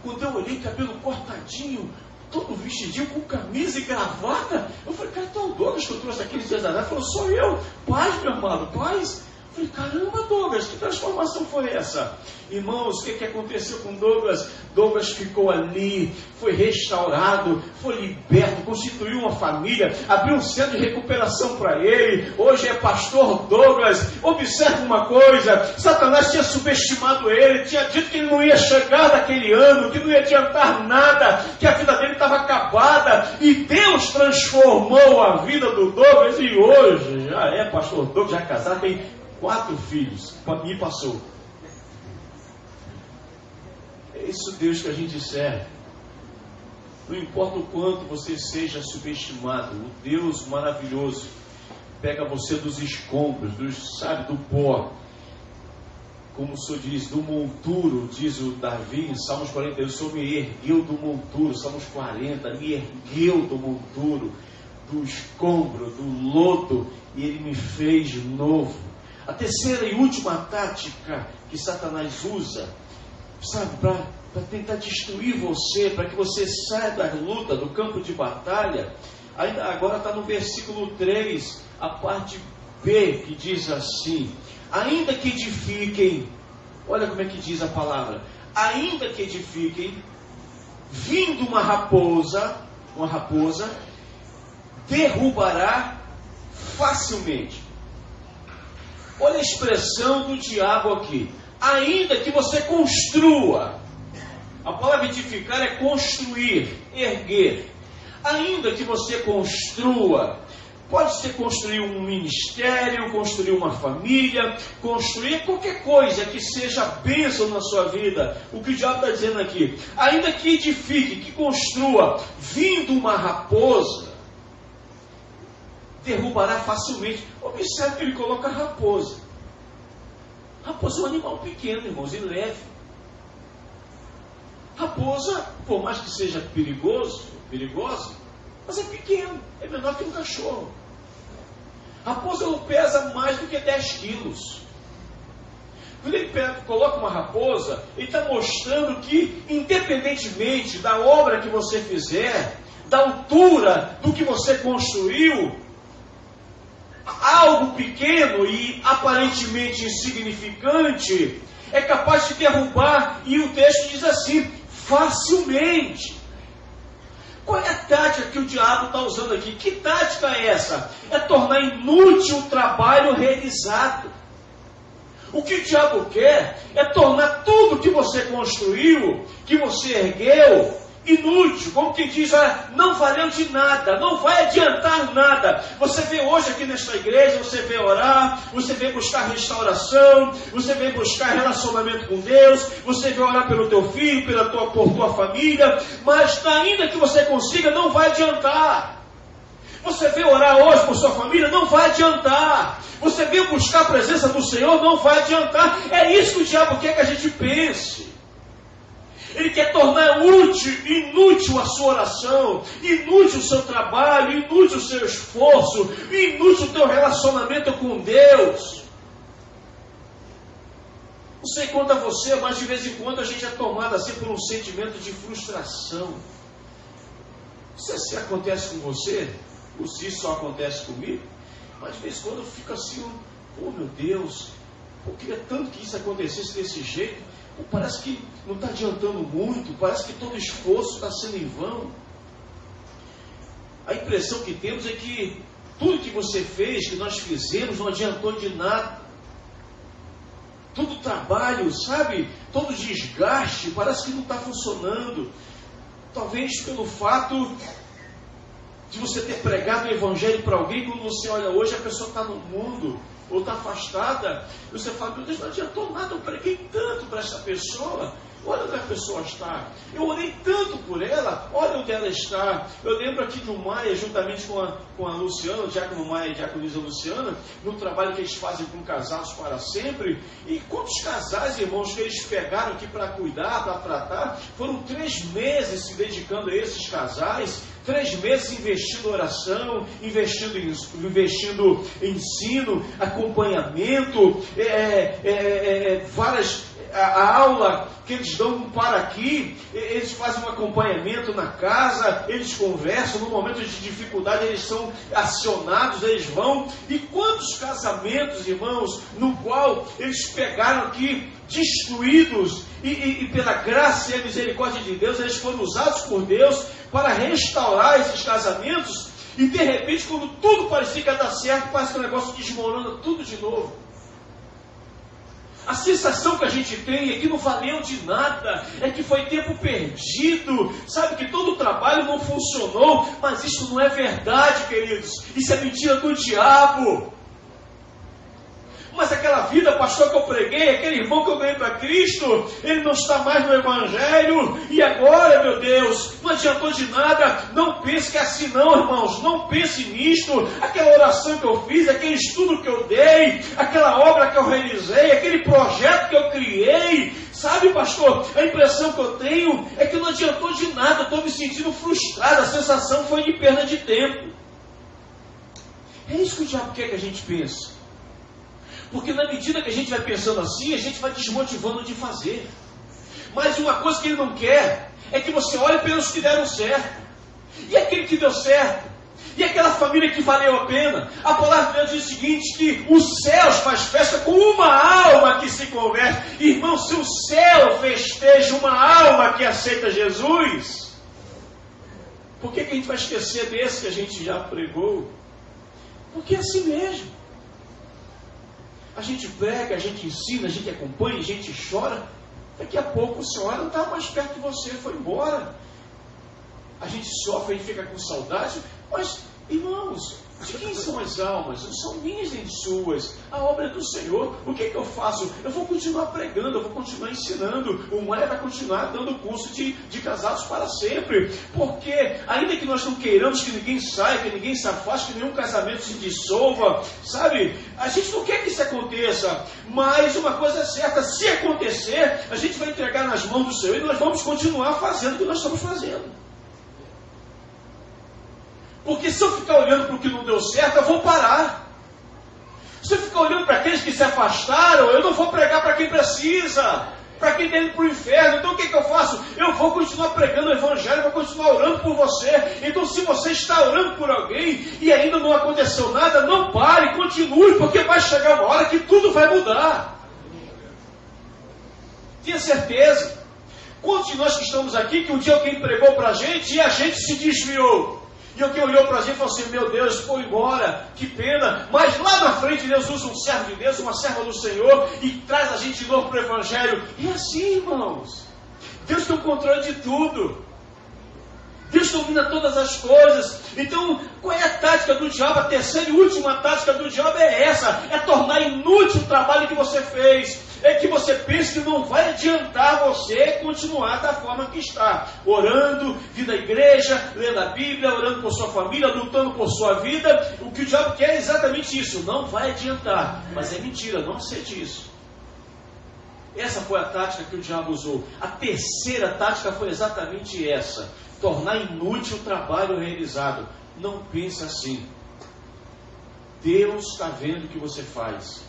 Quando eu olhei, cabelo cortadinho, todo vestidinho, com camisa e gravata. Eu falei, cara, então o Douglas que eu trouxe aqueles dias atrás. Ele falou, sou eu. Paz, meu amado, paz. Eu falei, caramba, Douglas, que transformação foi essa? Irmãos, o que aconteceu com Douglas? Douglas ficou ali, foi restaurado, foi liberto, constituiu uma família, abriu um centro de recuperação para ele. Hoje é pastor Douglas. Observe uma coisa, Satanás tinha subestimado ele, tinha dito que ele não ia chegar daquele ano, que não ia adiantar nada, que a vida dele estava acabada, e Deus transformou a vida do Douglas, e hoje já é pastor Douglas, já é casado, tem 4 filhos, me passou. É isso Deus que a gente serve. Não importa o quanto você seja subestimado, o Deus maravilhoso pega você dos escombros, do pó. Como o Senhor diz, do monturo, diz o Davi em Salmos 40, o Senhor me ergueu do monturo, Salmos 40, me ergueu do monturo, do escombro, do lodo, e Ele me fez novo. A terceira e última tática que Satanás usa, sabe, para tentar destruir você, para que você saia da luta, do campo de batalha, agora está no versículo 3, a parte B, que diz assim, ainda que edifiquem, olha como é que diz a palavra, ainda que edifiquem, vindo uma raposa, derrubará facilmente. Olha a expressão do diabo aqui. Ainda que você construa. A palavra edificar é construir, erguer. Ainda que você construa. Pode ser construir um ministério, construir uma família, construir qualquer coisa que seja bênção na sua vida. O que o diabo está dizendo aqui. Ainda que edifique, que construa, vindo uma raposa, derrubará facilmente. Observe que ele coloca raposa. Raposa é um animal pequeno, irmãos, e leve. Raposa, por mais que seja perigosa, mas é pequeno, é menor que um cachorro. Raposa não pesa mais do que 10 quilos. Quando ele coloca uma raposa, ele está mostrando que, independentemente da obra que você fizer, da altura do que você construiu, algo pequeno e aparentemente insignificante é capaz de derrubar, e o texto diz assim, facilmente. Qual é a tática que o diabo está usando aqui? Que tática é essa? É tornar inútil o trabalho realizado. O que o diabo quer é tornar tudo que você construiu, que você ergueu, inútil. Como quem diz, não valeu de nada, não vai adiantar nada. Você vem hoje aqui nesta igreja, você vem orar, você vem buscar restauração, você vem buscar relacionamento com Deus, você vem orar pelo teu filho, por tua família, mas ainda que você consiga, não vai adiantar. Você veio orar hoje por sua família, não vai adiantar. Você veio buscar a presença do Senhor, não vai adiantar. É isso que o diabo quer que a gente pense. Ele quer tornar inútil a sua oração, inútil o seu trabalho, inútil o seu esforço, inútil o teu relacionamento com Deus. Não sei quanto a você, mas de vez em quando a gente é tomado assim por um sentimento de frustração. Não sei se acontece com você, ou se isso só acontece comigo, mas de vez em quando eu fico assim, oh meu Deus, eu queria tanto que isso acontecesse desse jeito. Parece que não está adiantando muito, parece que todo esforço está sendo em vão. A impressão que temos é que tudo que você fez, que nós fizemos, não adiantou de nada. Todo trabalho, sabe, todo desgaste, parece que não está funcionando. Talvez pelo fato de você ter pregado o Evangelho para alguém, quando você olha hoje, a pessoa está no mundo, ou está afastada, e você fala, meu Deus, não adiantou nada, eu preguei tanto para essa pessoa, olha onde a pessoa está, eu orei tanto por ela, olha onde ela está. Eu lembro aqui do Maia, juntamente com a Luciana, o Diácono Maia e a Diaconisa Luciana, no trabalho que eles fazem com Casados para Sempre, e quantos casais, irmãos, que eles pegaram aqui para cuidar, para tratar, foram 3 meses se dedicando a esses casais, 3 meses investindo em oração, investindo em ensino, acompanhamento, a aula que eles dão para aqui, eles fazem um acompanhamento na casa, eles conversam, no momento de dificuldade eles são acionados, eles vão. E quantos casamentos, irmãos, no qual eles pegaram aqui destruídos e pela graça e a misericórdia de Deus, eles foram usados por Deus para restaurar esses casamentos, e de repente, quando tudo parecia que ia dar certo, parece que o negócio desmorona tudo de novo. A sensação que a gente tem é que não valeu de nada, é que foi tempo perdido, sabe, que todo o trabalho não funcionou, mas isso não é verdade, queridos, isso é mentira do diabo. Mas aquela vida, pastor, que eu preguei, aquele irmão que eu ganhei para Cristo, ele não está mais no Evangelho, e agora, meu Deus, não adiantou de nada. Não pense que é assim não, irmãos, não pense nisto. Aquela oração que eu fiz, aquele estudo que eu dei, aquela obra que eu realizei, aquele projeto que eu criei, sabe, pastor, a impressão que eu tenho é que não adiantou de nada, eu estou me sentindo frustrado, a sensação foi de perda de tempo. É isso que o diabo quer que a gente pense. Porque na medida que a gente vai pensando assim, a gente vai desmotivando de fazer. Mas uma coisa que ele não quer é que você olhe pelos que deram certo. E aquele que deu certo? E aquela família que valeu a pena? A palavra de Deus diz o seguinte, que os céus faz festa com uma alma que se converte. Irmão, se o céu festeja uma alma que aceita Jesus, por que a gente vai esquecer desse que a gente já pregou? Porque é assim mesmo. A gente prega, a gente ensina, a gente acompanha, a gente chora. Daqui a pouco o Senhor não está mais perto de você, foi embora. A gente sofre, a gente fica com saudade. Mas, irmãos, De quem são as almas? Não são minhas nem suas. A obra é do Senhor. O que eu faço? Eu vou continuar pregando, eu vou continuar ensinando. O Maia vai continuar dando curso de casados para sempre. Porque, ainda que nós não queiramos que ninguém saia, que ninguém se afaste, que nenhum casamento se dissolva, sabe? A gente não quer que isso aconteça. Mas uma coisa é certa, se acontecer, a gente vai entregar nas mãos do Senhor e nós vamos continuar fazendo o que nós estamos fazendo. Porque se eu ficar olhando para o que não deu certo, eu vou parar. Se eu ficar olhando para aqueles que se afastaram, eu não vou pregar para quem precisa, para quem está indo para o inferno. Então o que eu faço? Eu vou continuar pregando o Evangelho, vou continuar orando por você. Então se você está orando por alguém e ainda não aconteceu nada, não pare, continue, porque vai chegar uma hora que tudo vai mudar. Tenha certeza. Quantos de nós que estamos aqui, que um dia alguém pregou para a gente e a gente se desviou? E alguém olhou para a gente e falou assim, meu Deus, foi embora, que pena. Mas lá na frente Deus usa um servo de Deus, uma serva do Senhor, e traz a gente de novo para o Evangelho. E assim, irmãos, Deus tem o controle de tudo. Deus domina todas as coisas. Então, qual é a tática do diabo? A terceira e última tática do diabo é essa. É tornar inútil o trabalho que você fez. É que você pense que não vai adiantar você continuar da forma que está. Orando, vindo à igreja, lendo a Bíblia, orando por sua família, lutando por sua vida. O que o diabo quer é exatamente isso. Não vai adiantar. Mas é mentira, não aceite isso. Essa foi a tática que o diabo usou. A terceira tática foi exatamente essa. Tornar inútil o trabalho realizado. Não pense assim. Deus está vendo o que você faz.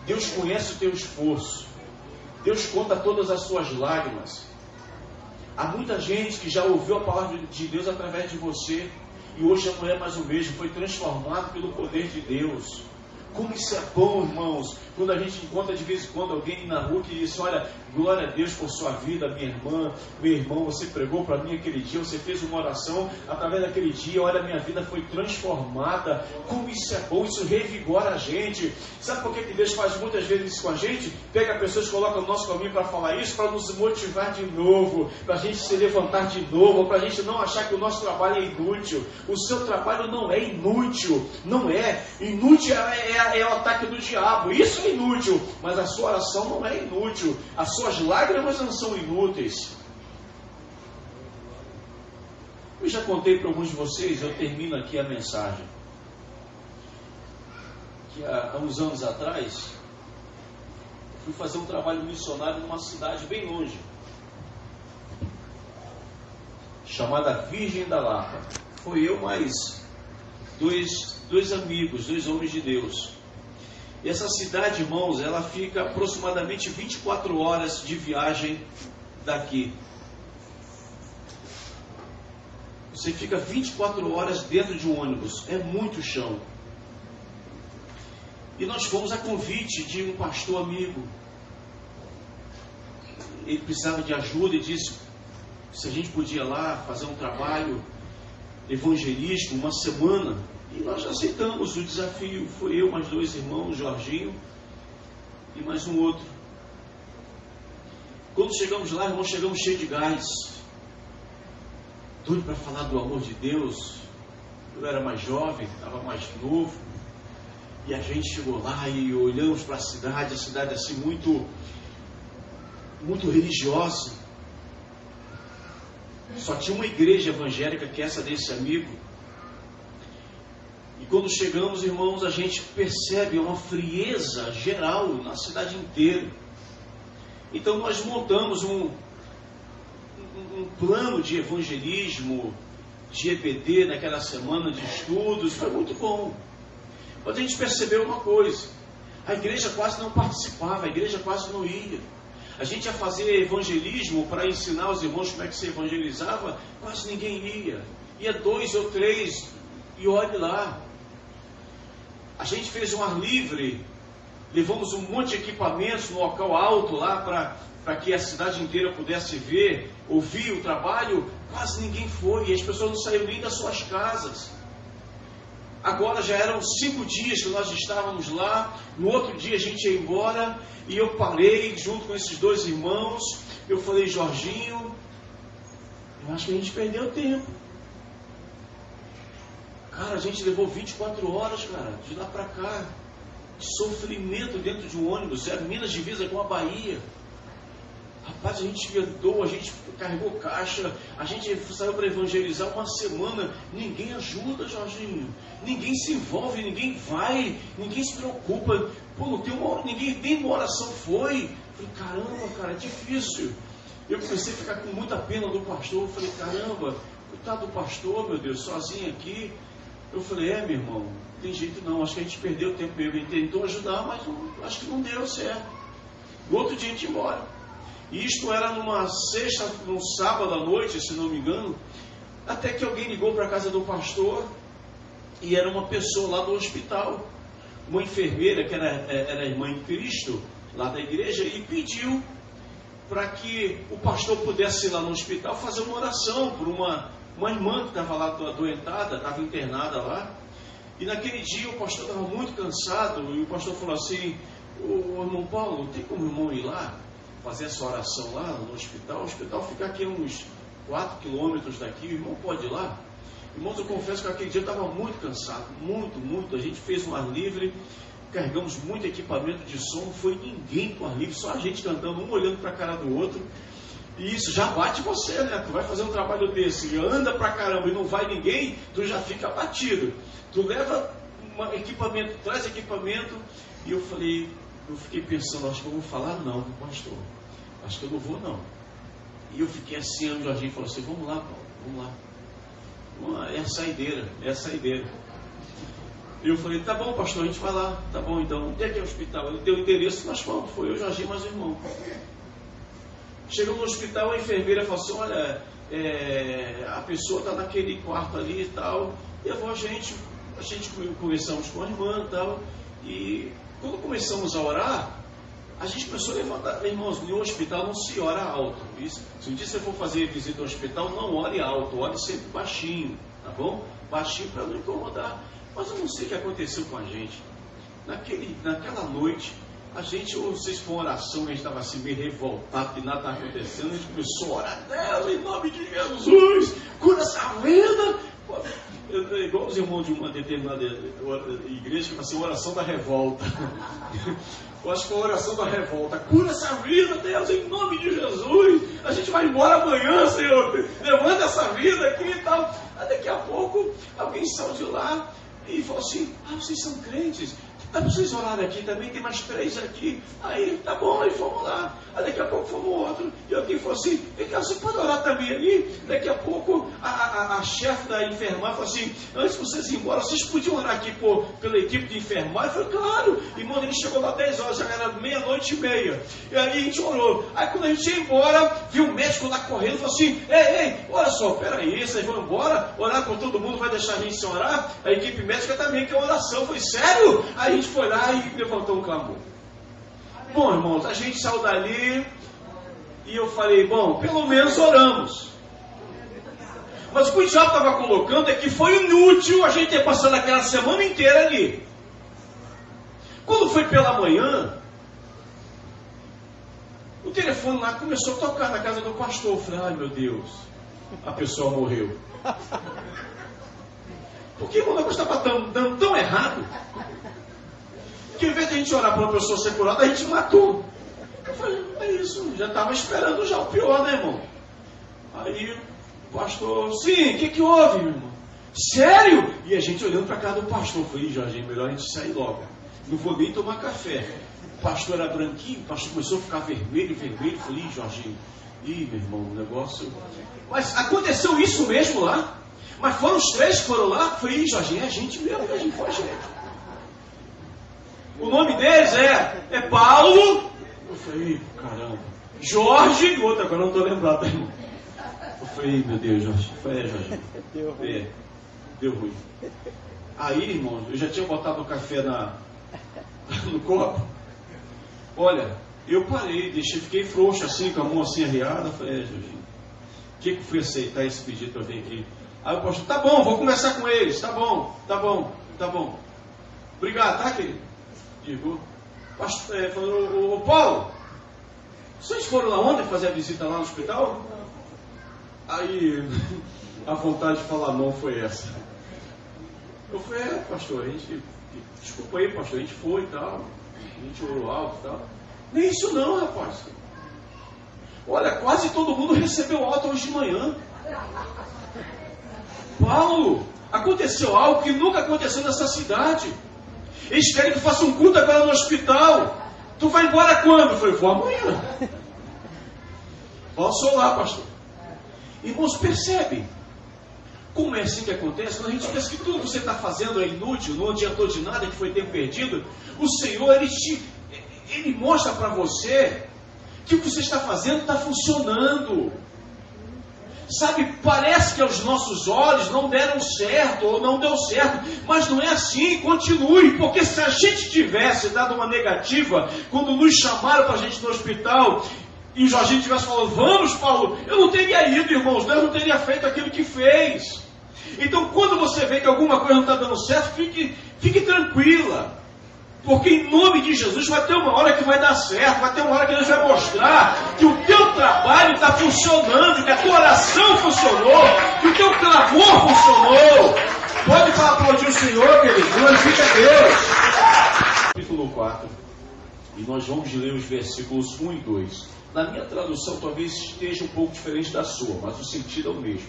Deus conhece o teu esforço. Deus conta todas as suas lágrimas. Há muita gente que já ouviu a palavra de Deus através de você. E hoje não é mais o mesmo. Foi transformado pelo poder de Deus. Como isso é bom, irmãos, quando a gente encontra de vez em quando alguém na rua que diz, olha, glória a Deus por sua vida, minha irmã, meu irmão, você pregou para mim aquele dia, você fez uma oração, através daquele dia, olha, minha vida foi transformada. Como isso é bom, isso revigora a gente. Sabe por que Deus faz muitas vezes isso com a gente? Pega pessoas, coloca no nosso caminho para falar isso, para nos motivar de novo, para a gente se levantar de novo, para a gente não achar que o nosso trabalho é inútil. O seu trabalho não é inútil, não é. Inútil é o ataque do diabo, isso é inútil, mas a sua oração não é inútil, as suas lágrimas não são inúteis. Eu já contei para alguns de vocês, eu termino aqui a mensagem, que há uns anos atrás, fui fazer um trabalho missionário numa cidade bem longe, chamada Virgem da Lapa. Foi eu mais dois amigos, dois homens de Deus. E essa cidade, irmãos, ela fica aproximadamente 24 horas de viagem daqui. Você fica 24 horas dentro de um ônibus. É muito chão. E nós fomos a convite de um pastor amigo. Ele precisava de ajuda e disse se a gente podia lá fazer um trabalho evangelístico, uma semana. E nós aceitamos o desafio. Foi eu, mais dois irmãos, Jorginho e mais um outro. Quando chegamos lá, irmãos, chegamos cheios de gás. Doido para falar do amor de Deus. Eu era mais jovem, estava mais novo. E a gente chegou lá e olhamos para a cidade assim muito religiosa. Só tinha uma igreja evangélica, que é essa desse amigo. E quando chegamos, irmãos, a gente percebe uma frieza geral na cidade inteira. Então nós montamos um plano de evangelismo, de EBD naquela semana de estudos. Foi muito bom. Mas a gente percebeu uma coisa: a igreja quase não participava, a igreja quase não ia. A gente ia fazer evangelismo para ensinar os irmãos como é que se evangelizava, quase ninguém ia. Ia 2 ou 3 e olhe lá. A gente fez um ar livre, levamos um monte de equipamentos no local alto lá para que a cidade inteira pudesse ver, ouvir o trabalho. Quase ninguém foi e as pessoas não saíram nem das suas casas. Agora já eram 5 dias que nós estávamos lá. No outro dia a gente ia embora e eu parei junto com esses 2 irmãos. Eu falei: Jorginho, eu acho que a gente perdeu tempo. Cara, a gente levou 24 horas, cara, de lá para cá. De sofrimento dentro de um ônibus. Era Minas divisa com a Bahia. Rapaz, a gente andou, a gente carregou caixa, a gente saiu para evangelizar uma semana. Ninguém ajuda, Jorginho. Ninguém se envolve, ninguém vai, ninguém se preocupa. Pô, não tem uma hora, ninguém nem uma oração foi. Falei, caramba, cara, é difícil. Eu comecei a ficar com muita pena do pastor. Eu falei, caramba, coitado do pastor, meu Deus, sozinho aqui. Eu falei, meu irmão, não tem jeito não, acho que a gente perdeu o tempo mesmo. Ele tentou ajudar, mas acho que não deu certo. No outro dia a gente ia embora. E isto era numa sexta, num sábado à noite, se não me engano, até que alguém ligou para a casa do pastor, e era uma pessoa lá do hospital, uma enfermeira, que era irmã em Cristo, lá da igreja, e pediu para que o pastor pudesse ir lá no hospital fazer uma oração por uma irmã que estava lá adoentada, estava internada lá. E naquele dia o pastor estava muito cansado, e o pastor falou assim, ô irmão Paulo, tem como o irmão ir lá? Fazer essa oração lá no hospital. O hospital fica aqui a uns 4 quilômetros daqui. O irmão pode ir lá? Irmãos, eu confesso que aquele dia eu estava muito cansado. Muito. A gente fez um ar livre. Carregamos muito equipamento de som. Não foi ninguém com ar livre. Só a gente cantando, um olhando para a cara do outro. E isso já bate você, né? Tu vai fazer um trabalho desse. Anda pra caramba e não vai ninguém. Tu já fica abatido. Tu leva equipamento, traz equipamento. E eu fiquei pensando, acho que eu vou falar não, pastor. Acho que eu não vou não. E eu fiquei assim, o Jorginho falou assim, vamos lá, Paulo, vamos lá. É a saideira. E eu falei, tá bom, pastor, a gente vai lá. Tá bom, então, onde é que é o hospital? Ele deu o endereço, nós fomos, foi eu, Jorginho, mais o irmão. Chegou no hospital, a enfermeira falou assim, olha, a pessoa está naquele quarto ali e tal. E a gente conversamos com a irmã e tal. E quando começamos a orar, a gente começou a levantar. Irmãos, no hospital não se ora alto. Isso. Se um dia você for fazer visita ao hospital, não ore alto, ore sempre baixinho, tá bom? Baixinho para não incomodar. Mas eu não sei o que aconteceu com a gente. Naquela noite, a gente, ou não sei se foi uma oração, a gente estava assim meio revoltado, que nada estava acontecendo, a gente começou a orar, Deus, em nome de Jesus, cura essa vida. Igual os irmãos de uma determinada igreja que fala assim, oração da revolta. Eu acho que foi a oração da revolta. Cura essa vida, Deus, em nome de Jesus. A gente vai embora amanhã, Senhor. Levanta essa vida aqui e tal. Aí daqui a pouco, alguém saiu de lá e falou assim, vocês são crentes? Dá para vocês orarem aqui também, tem mais 3 aqui. Aí, tá bom, aí fomos lá. Aí daqui a pouco fomos outro. E alguém falou assim, você pode orar também ali? Daqui a pouco a chefe da enfermagem falou assim, antes de vocês irem embora, vocês podiam orar aqui pela equipe de enfermagem? Eu falei, claro. Irmão, a gente chegou lá 10 horas, já era 00:30. E aí a gente orou. Aí quando a gente ia embora, viu o médico lá correndo, falou assim, ei, olha só, peraí, vocês vão embora, orar com todo mundo, vai deixar a gente sem orar? A equipe médica também quer oração. Eu falei, sério? Aí a gente foi lá e levantou um clamor. Bom, irmãos, a gente saiu dali e eu falei, bom, pelo menos oramos. Mas o que o diabo estava colocando é que foi inútil a gente ter passado aquela semana inteira ali. Quando foi pela manhã, o telefone lá começou a tocar na casa do pastor. Eu falei, ai meu Deus, a pessoa morreu. Porque o negócio estava dando tão errado que ao invés de a gente orar para uma pessoa ser curada, a gente matou. Eu falei, é isso, já estava esperando já o pior, né, irmão? Aí o pastor, sim, o que houve, meu irmão? Sério? E a gente olhando para a casa do pastor, eu falei, Jorginho, melhor a gente sair logo. Não vou nem tomar café. O pastor era branquinho, o pastor começou a ficar vermelho. Eu falei, Jorginho, meu irmão, o negócio... Mas aconteceu isso mesmo lá? Mas foram os 3 que foram lá? Eu falei, Jorginho, é a gente mesmo, a gente foi a gente. O nome deles é Paulo. Eu falei, caramba. Jorge, e o outro agora não estou lembrado. Eu falei, meu Deus, Jorge. Eu falei, Jorge. Deu ruim. Aí, irmão, eu já tinha botado o café no copo. Olha, eu parei, fiquei frouxo assim, com a mão assim arriada. Eu falei, Jorge, o que fui aceitar esse pedido para vir aqui? Aí o pastor, tá bom, vou começar com eles. Tá bom. Obrigado, tá, querido? Digo, falou, ô Paulo, vocês foram lá ontem fazer a visita lá no hospital? Aí a vontade de falar não foi essa. Eu falei, pastor, desculpa aí, pastor, a gente foi e tal, a gente orou alto e tal. Nem isso não, rapaz. Olha, quase todo mundo recebeu alta hoje de manhã. Paulo, aconteceu algo que nunca aconteceu nessa cidade. Eles querem que faça um culto agora no hospital. Tu vai embora quando? Eu falei, vou amanhã. Posso lá, pastor. Irmãos, percebem como é assim que acontece? Quando a gente pensa que tudo que você está fazendo é inútil, não adiantou de nada, que foi tempo perdido, o Senhor, Ele mostra para você que o que você está fazendo está funcionando. Sabe, parece que aos nossos olhos não deram certo, ou não deu certo, mas não é assim, continue, porque se a gente tivesse dado uma negativa, quando nos chamaram para a gente no hospital, e o Jorginho tivesse falado, vamos Paulo, eu não teria ido, irmãos, Deus não teria feito aquilo que fez. Então quando você vê que alguma coisa não está dando certo, fique tranquila. Porque em nome de Jesus vai ter uma hora que vai dar certo, vai ter uma hora que Deus vai mostrar que o teu trabalho está funcionando, que a tua oração funcionou, que o teu clamor funcionou. Pode aplaudir o Senhor, querido, glorifica a Deus. Capítulo 4, e nós vamos ler os versículos 1 e 2. Na minha tradução talvez esteja um pouco diferente da sua, mas o sentido é o mesmo.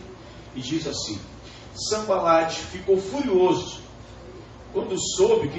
E diz assim: Sanbalate ficou furioso quando soube que